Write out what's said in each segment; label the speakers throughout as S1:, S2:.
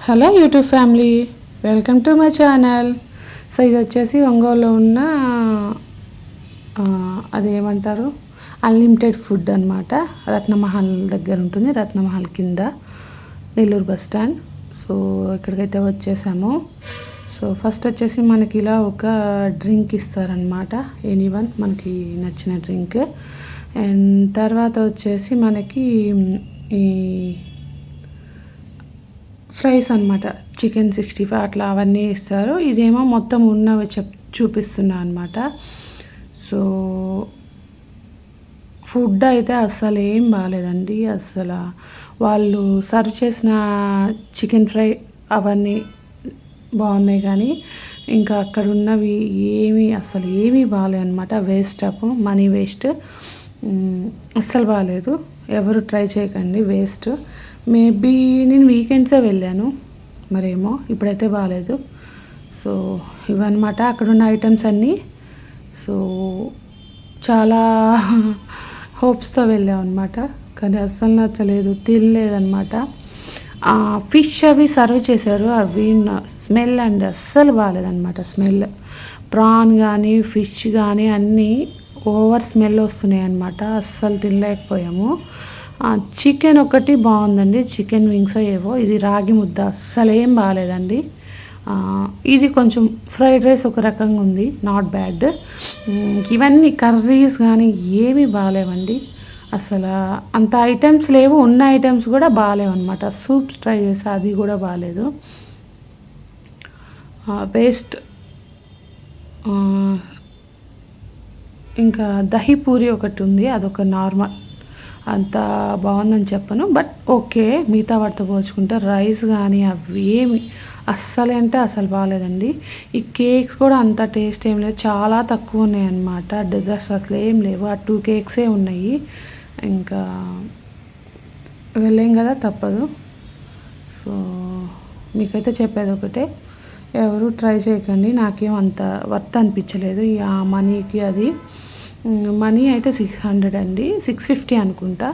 S1: Hello YouTube family, welcome to my channel. So ఇది వచ్చేసి ఒంగోలులో ఉన్న అదేమంటారు అన్లిమిటెడ్ ఫుడ్ అనమాట. రత్నమహల్ దగ్గర ఉంటుంది, రత్నమహల్ కింద నెల్లూరు బస్ స్టాండ్. సో ఇక్కడికైతే వచ్చేసాము. సో ఫస్ట్ వచ్చేసి మనకి ఇలా ఒక డ్రింక్ ఇస్తారనమాట, ఎనీవన్ మనకి నచ్చిన డ్రింక్. అండ్ తర్వాత వచ్చేసి మనకి ఈ ఫ్రైస్ అనమాట, చికెన్ 65 అట్లా అవన్నీ ఇస్తారు. ఇదేమో మొత్తం ఉన్నవి చూపిస్తున్నా అనమాట. సో ఫుడ్ అయితే అస్సలు ఏం బాగాలేదండి. అస్సలు వాళ్ళు సర్వ్ చేసిన చికెన్ ఫ్రై అవన్నీ బాగున్నాయి, కానీ ఇంకా అక్కడ ఉన్నవి అసలు ఏమీ బాగాలే అనమాట. వేస్ట్ అప్ మనీ వేస్ట్, అస్సలు బాగాలేదు. ఎవరు ట్రై చేయకండి, వేస్ట్. మేబీ నేను వీకెండ్సే వెళ్ళాను, మరేమో ఇప్పుడైతే బాగాలేదు. సో ఇవన్నమాట అక్కడ ఉన్న ఐటమ్స్ అన్నీ. సో చాలా హోప్స్తో వెళ్ళాం అనమాట, కానీ అస్సలు నచ్చలేదు, తినలేదన్నమాట. ఫిష్ అవి సర్వ్ చేశారు, అవి స్మెల్ అండ్ అస్సలు బాగాలేదన్నమాట. స్మెల్ ప్రాన్ కానీ ఫిష్ కానీ అన్నీ ఓవర్ స్మెల్ వస్తున్నాయి అన్నమాట. అస్సలు తినలేకపోయాము. చికెన్ ఒకటి బాగుందండి, చికెన్ వింగ్స్ ఏవో. ఇది రాగి ముద్ద అస్సలు ఏం బాగాలేదండి. ఇది కొంచెం ఫ్రైడ్ రైస్ ఒక రకంగా ఉంది, నాట్ బ్యాడ్. ఇవన్నీ కర్రీస్ కానీ ఏమీ బాగాలేవండి. అసలు అంత ఐటమ్స్ లేవు, ఉన్న ఐటమ్స్ కూడా బాగాలేవు అనమాట. సూప్స్ ట్రై చేసి అది కూడా బాగాలేదు, వేస్ట్. ఇంకా దహి పూరి ఒకటి ఉంది, అదొక నార్మల్, అంత బాగుందని చెప్పను, బట్ ఓకే. మిగతా వాటితో పోల్చుకుంటే రైస్ కానీ అవి ఏమి అస్సలు అంటే అసలు బాగాలేదండి. ఈ కేక్స్ కూడా అంత టేస్ట్ ఏం లేదు, చాలా తక్కువ ఉన్నాయి అన్నమాట. డెజర్ట్స్ అసలు ఏం లేవు, ఆ 2 కేక్సే ఉన్నాయి. ఇంకా వెళ్ళాం కదా, తప్పదు. సో మీకైతే చెప్పేది ఒకటే, ఎవరు ట్రై చేయకండి. నాకేం అంత వర్త్ అనిపించలేదు ఆ మనీకి. అది మనీ అయితే 600 అండి, 650 అనుకుంటా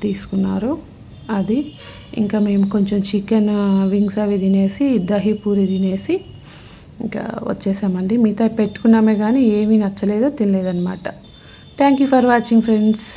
S1: తీసుకున్నారు అది. ఇంకా మేము కొంచెం చికెన్ వింగ్స్ అవి తినేసి దహి పూరి తినేసి ఇంకా వచ్చేసామండి. మిగతా పెట్టుకున్నామే కానీ ఏమీ నచ్చలేదు, తినలేదన్నమాట. Thank you for watching friends.